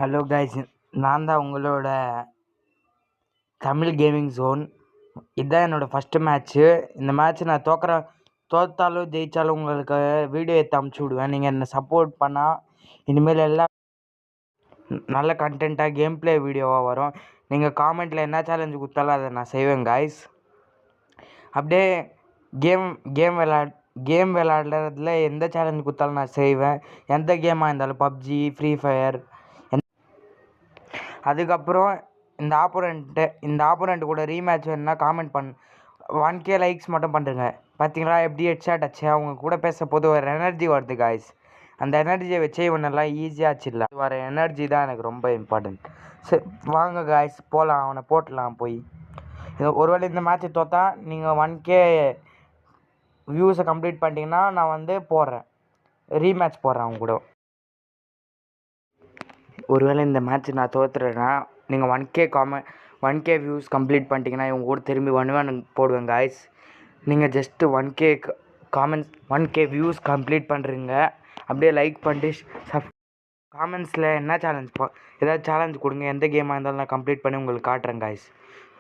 Hello guys, நான் தான் உங்களோட தமிழ் கேமிங் ஜோன். இதுதான் என்னோடய ஃபஸ்ட்டு மேட்ச்சு. இந்த மேட்ச் நான் தோத்தாலும் ஜெயித்தாலும் உங்களுக்கு வீடியோ எடுத்து அமுச்சு விடுவேன். நீங்கள் என்னை சப்போர்ட் பண்ணால் இனிமேல் எல்லாம் நல்ல கண்டென்ட்டாக கேம் ப்ளே வீடியோவாக வரும். நீங்கள் காமெண்ட்டில் என்ன சேலஞ்சு கொடுத்தாலும் அதை நான் செய்வேன் கைஸ். அப்படியே கேம் கேம் விளாட்றதுல எந்த சேலஞ்சு கொடுத்தாலும் நான் செய்வேன். எந்த கேமாக இருந்தாலும் பப்ஜி, ஃப்ரீ ஃபயர். அதுக்கப்புறம் இந்த ஆப்போனண்ட் கூட ரீமேட்ச் வேணுன்னா காமெண்ட் 1K லைக்ஸ் மட்டும் பண்ணுறேங்க. பார்த்தீங்களா எப்படி ஹெட்ஷாட் ஆச்சு? அவங்க கூட பேச போது ஒரு எனர்ஜி வருது காய்ஸ். அந்த எனர்ஜியை வச்சே இவனெல்லாம் ஈஸியாக ஆச்சிடல. வர எனர்ஜி தான் எனக்கு ரொம்ப இம்பார்ட்டன்ட். சரி வாங்க காய்ஸ் போகலாம், அவனை போட்டலாம் போய். ஒருவேளை இந்த மேட்ச்சை தோற்றா நீங்கள் 1K வியூஸை கம்ப்ளீட் பண்ணிட்டீங்கன்னா நான் போடுறேன், ரீமேட்ச் போடுறேன் அவங்க கூட. ஒருவேளை இந்த மேட்ச் நான் தோற்றுறேன்னா நீங்கள் 1K வியூஸ் கம்ப்ளீட் பண்ணிட்டீங்கன்னா இவங்க கூட திரும்பி 1v1 போடுவேன் காய்ஸ். நீங்கள் ஜஸ்ட்டு 1K வியூஸ் கம்ப்ளீட் பண்ணுறீங்க. அப்படியே லைக் பண்ணிட்டு காமெண்ட்ஸில் என்ன ஏதாவது சேலஞ்ச் கொடுங்க. எந்த கேமாக இருந்தாலும் நான் கம்ப்ளீட் பண்ணி உங்களுக்கு காட்டுறேன் காய்ஸ்.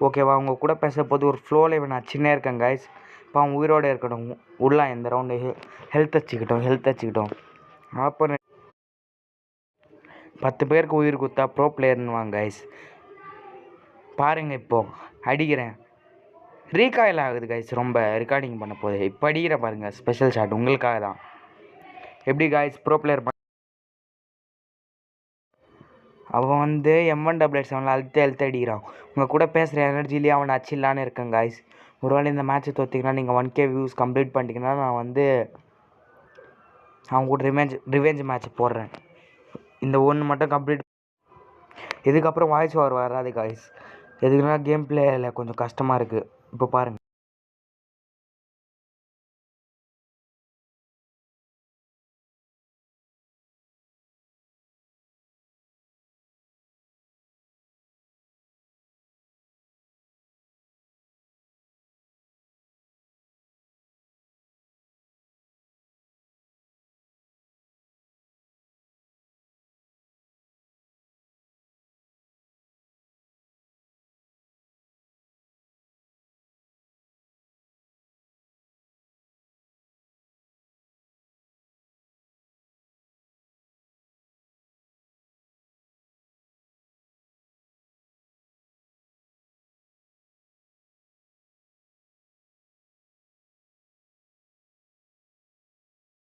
ஓகேவா? அவங்க கூட பேச போது ஒரு ஃப்ளோவில் இவன் அச்சின்னே இருக்கேன் காய்ஸ். இப்போ அவன் உயிரோடு இருக்கட்டும். உள்ள இந்த ரவுண்டு ஹெல்த் வச்சுக்கிட்டோம். அப்போ 10 பேருக்கு உயிர் கொடுத்தா ப்ரோ பிளேயர்னு வாங்க கைஸ். பாருங்கள் இப்போது அடிக்கிறேன், ரீகாயில் ஆகுது கைஸ். ரொம்ப ரெக்கார்டிங் பண்ண போகுது. இப்போ அடிக்கிற பாருங்கள், ஸ்பெஷல் ஷாட் உங்களுக்காக தான். எப்படி கைஸ் ப்ரோ பிளேயர் அவன் M1AA7 அழுத்த அடிக்கிறான். உங்கள் கூட பேசுகிற எனர்ஜிலேயே அவனை அச்சிடலான்னு இருக்கேன் கைஸ். ஒருவேளை இந்த மேட்ச்சை தோற்றிங்கன்னா நீங்கள் 1K வியூஸ் கம்ப்ளீட் பண்ணிட்டீங்கன்னா நான் அவங்க கூட ரிவெஞ்ச் மேட்ச் போடுறேன். இந்த ஒன்று மட்டும் கம்ப்ளீட். இதுக்கப்புறம் வாய்ஸ் ஓவர் வராது காய்ஸ். எதுக்குன்னா கேம் பிளேயில் கொஞ்சம் கஷ்டமாக இருக்குது. இப்போ பாருங்கள்.